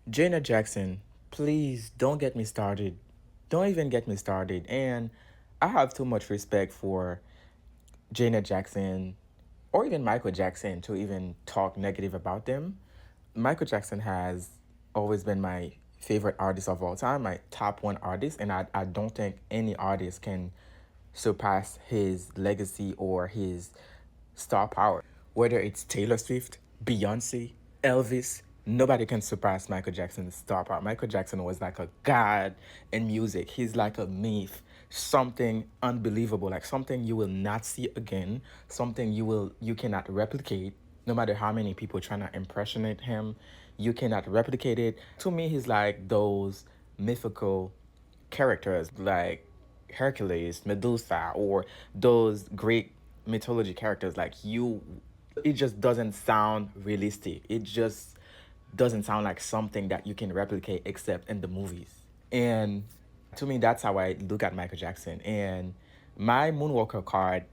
Janet Jackson, please don't get me started. Don't even get me started. And I have too much respect for Janet Jackson or even Michael Jackson to even talk negative about them. Michael Jackson has always been my favorite artist of all time, my top one artist, and I don't think any artist can surpass his legacy or his star power. Whether it's Taylor Swift, Beyonce, Elvis, nobody can surpass Michael Jackson's star power. Michael Jackson was like a god in music. He's like a myth, something unbelievable, like something you will not see again, something you cannot replicate. No matter how many people trying to impersonate him, you cannot replicate it. To me, he's like those mythical characters like Hercules, Medusa, or those great mythology characters. Like you, it just doesn't sound realistic. It just doesn't sound like something that you can replicate except in the movies. And to me, that's how I look at Michael Jackson. And my Moonwalker card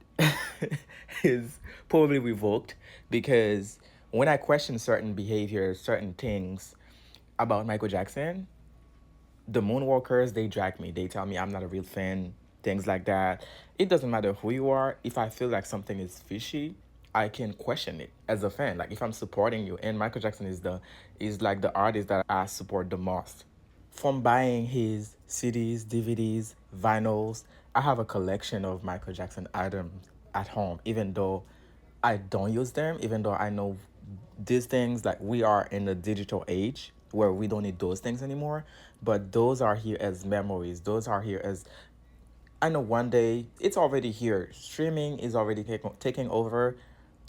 is probably revoked because when I question certain behaviors, certain things about Michael Jackson, the Moonwalkers, they drag me. They tell me I'm not a real fan, things like that. It doesn't matter who you are. If I feel like something is fishy, I can question it as a fan. Like if I'm supporting you, and Michael Jackson is like the artist that I support the most. From buying his CDs, DVDs, vinyls, I have a collection of Michael Jackson items at home, even though I don't use them, even though I know these things, like we are in a digital age where we don't need those things anymore. But those are here as memories. Those are here as I know one day it's already here. Streaming is already taking over.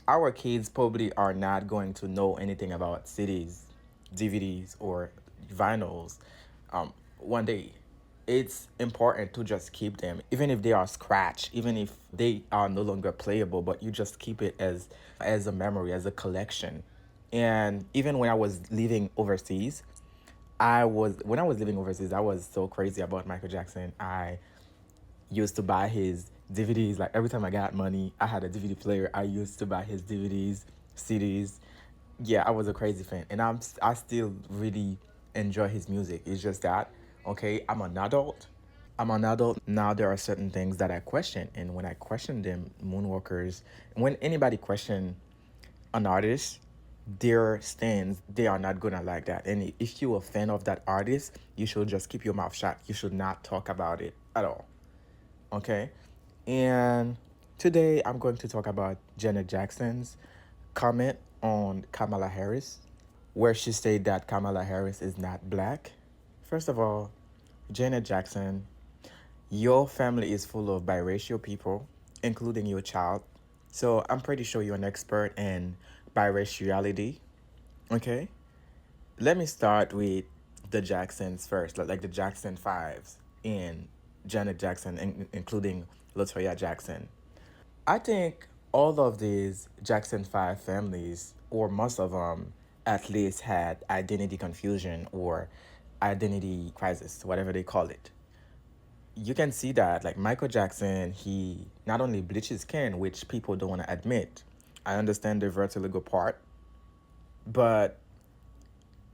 Our kids probably are not going to know anything about CDs, DVDs, or vinyls. One day, it's important to just keep them, even if they are scratched, even if they are no longer playable. But you just keep it as a memory, as a collection. And even when I was living overseas, I was so crazy about Michael Jackson. I used to buy his DVDs. Like every time I got money, I had a DVD player. I used to buy his DVDs, CDs. Yeah, I was a crazy fan, and I still really enjoy his music. It's just that okay, I'm an adult. I'm an adult now. There are certain things that I question, and when I question them, Moonwalkers. When anybody question an artist, their stands, they are not gonna like that. And if you're a fan of that artist, you should just keep your mouth shut. You should not talk about it at all. Okay? And today I'm going to talk about Janet Jackson's comment on Kamala Harris, where she said that Kamala Harris is not black. First of all, Janet Jackson, your family is full of biracial people, including your child. So I'm pretty sure you're an expert in biraciality. Okay? Let me start with the Jacksons first, like the Jackson Fives and Janet Jackson, including Latoya Jackson. I think all of these Jackson 5 families, or most of them, at least had identity confusion or identity crisis, whatever they call it. You can see that, like Michael Jackson, he not only bleached his skin, which people don't want to admit. I understand the vertigo part, but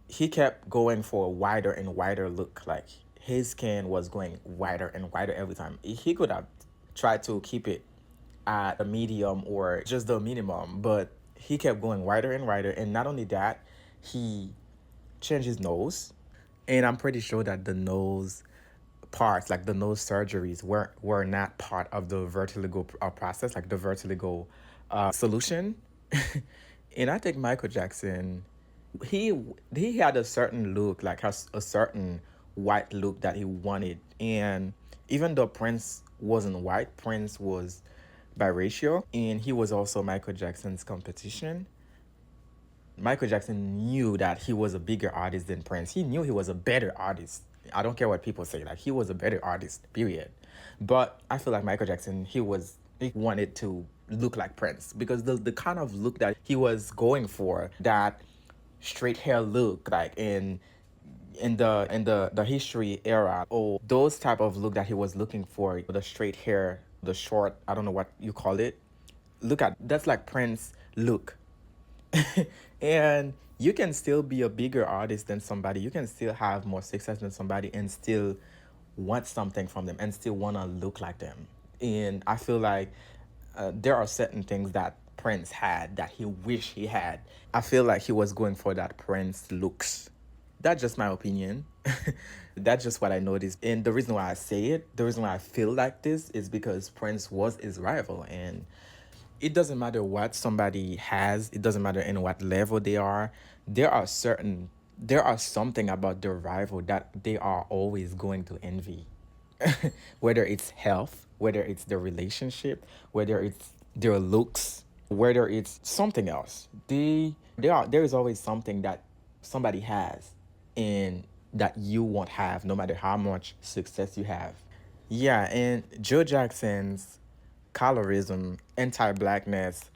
he kept going for a wider and wider look. Like his skin was going wider and wider every time. He could have tried to keep it at a medium or just the minimum, but he kept going wider and wider. And not only that, he changed his nose. And I'm pretty sure that the nose parts, like the nose surgeries, were not part of the vertigo process, like the vertigo solution. And I think Michael Jackson, he had a certain look, like a certain white look that he wanted. And even though Prince wasn't white, Prince was biracial, and he was also Michael Jackson's competition. Michael Jackson knew that he was a bigger artist than Prince. He knew he was a better artist. I don't care what people say, like he was a better artist, period. But I feel like Michael Jackson, he wanted to look like Prince because the kind of look that he was going for, that straight hair look, like in the history era, or those type of look that he was looking for, the straight hair, the short, I don't know what you call it. Look at that's like Prince look. And You can still be a bigger artist than somebody. You can still have more success than somebody and still want something from them and still want to look like them. And I feel like there are certain things that Prince had that he wish he had. I feel like he was going for that Prince looks. That's just my opinion. That's just what I noticed. And the reason why I say it, the reason why I feel like this is because Prince was his rival. And it doesn't matter what somebody has, it doesn't matter in what level they are. There are something about their rival that they are always going to envy. Whether it's health, whether it's their relationship, whether it's their looks, whether it's something else. There is always something that somebody has and that you won't have no matter how much success you have. Yeah, and Joe Jackson's colorism, anti-blackness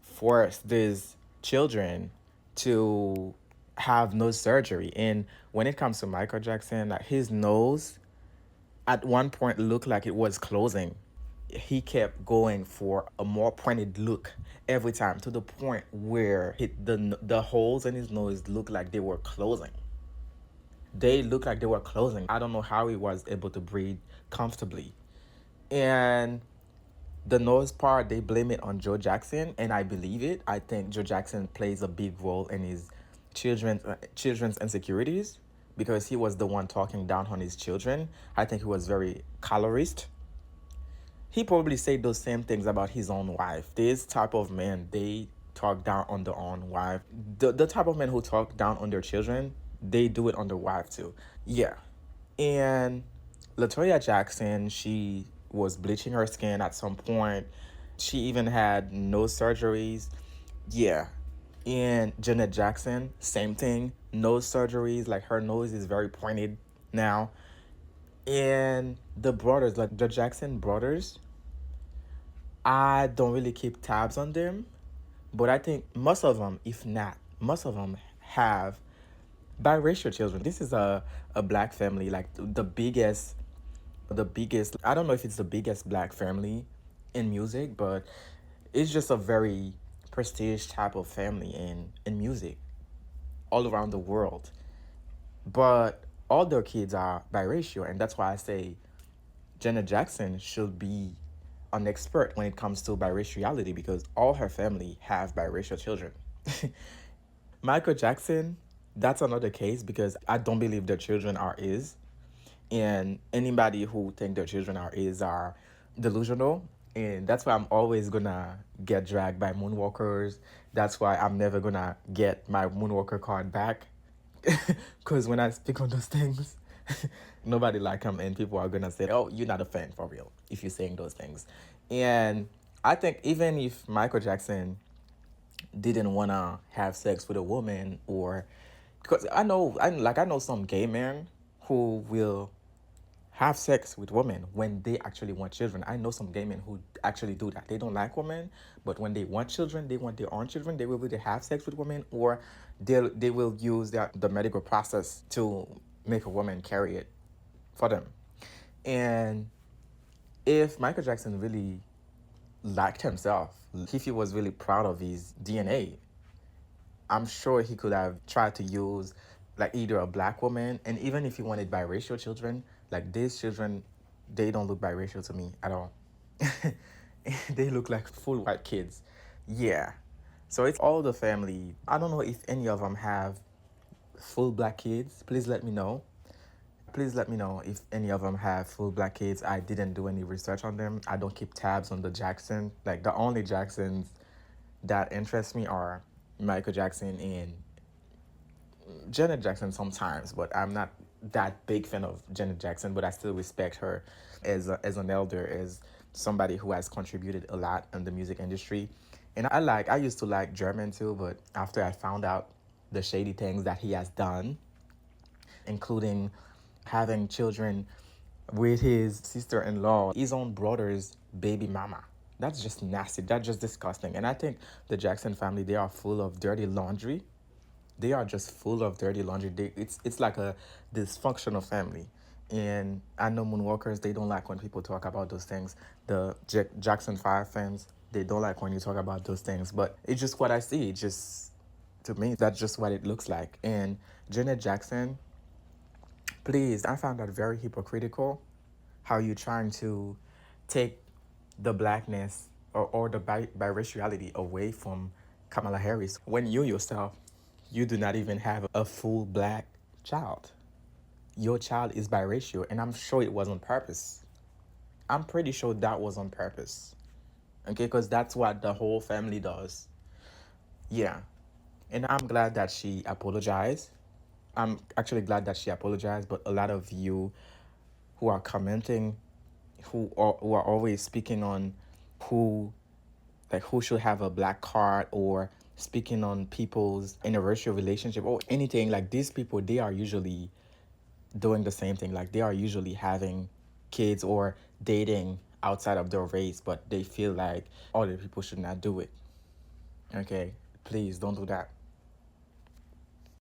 forced these children to have nose surgery. And when it comes to Michael Jackson, like his nose at one point looked like it was closing. He kept going for a more pointed look every time to the point where the holes in his nose looked like they were closing. They looked like they were closing. I don't know how he was able to breathe comfortably. And the nose part, they blame it on Joe Jackson, and I believe it. I think Joe Jackson plays a big role in his children's insecurities because he was the one talking down on his children. I think he was very colorist. He probably said those same things about his own wife. This type of men, they talk down on their own wife. The type of men who talk down on their children, they do it on their wife too. Yeah. And Latoya Jackson, she was bleaching her skin at some point. She even had nose surgeries. Yeah. And Janet Jackson, same thing. Nose surgeries. Like her nose is very pointed now. And the brothers, like the Jackson brothers, I don't really keep tabs on them. But I think most of them, if not, most of them have biracial children. This is a black family, like the biggest, I don't know if it's the biggest black family in music, but it's just a very prestige type of family in music all around the world. But all their kids are biracial, and that's why I say Janet Jackson should be an expert when it comes to biraciality because all her family have biracial children. Michael Jackson, that's another case because I don't believe their children are his. And anybody who think their children are his are delusional. And that's why I'm always gonna get dragged by moonwalkers. That's why I'm never gonna get my moonwalker card back. Because when I speak on those things, nobody like them, and people are gonna say, "Oh, you're not a fan for real," if you're saying those things. And I think even if Michael Jackson didn't wanna have sex with a woman, or because I know some gay men who will have sex with women when they actually want children. I know some gay men who actually do that. They don't like women, but when they want children, they want their own children. They will either have sex with women or they will use the medical process to make a woman carry it for them. And if Michael Jackson really liked himself, if he was really proud of his DNA, I'm sure he could have tried to use like either a black woman, and even if he wanted biracial children, like these children, they don't look biracial to me at all. They look like full white kids. Yeah. So it's all the family. I don't know if any of them have full black kids. Please let me know. Please let me know if any of them have full black kids. I didn't do any research on them. I don't keep tabs on the Jackson. Like the only Jacksons that interest me are Michael Jackson and Janet Jackson sometimes, but I'm not that big fan of Janet Jackson, but I still respect her as an elder, as somebody who has contributed a lot in the music industry. And I used to like German too, but after I found out the shady things that he has done, including having children with his sister-in-law, his own brother's baby mama. That's just nasty. That's just disgusting. And I think the Jackson family, they are full of dirty laundry. They are just full of dirty laundry. It's like a dysfunctional family. And I know moonwalkers, they don't like when people talk about those things. The Jackson 5 fans, they don't like when you talk about those things. But it's just what I see. It just To me, that's just what it looks like. And Janet Jackson, please, I found that very hypocritical how you're trying to take the blackness or the biraciality away from Kamala Harris when you yourself, you do not even have a full black child. Your child is biracial, and I'm sure it was on purpose. I'm pretty sure that was on purpose. Okay, because that's what the whole family does. Yeah. And I'm glad that she apologized. I'm actually glad that she apologized, but a lot of you who are commenting, who are always speaking on who who should have a black card, or speaking on people's interracial relationship or anything, like these people, they are usually doing the same thing. Like they are usually having kids or dating outside of their race, but they feel like other people should not do it. Okay, please don't do that.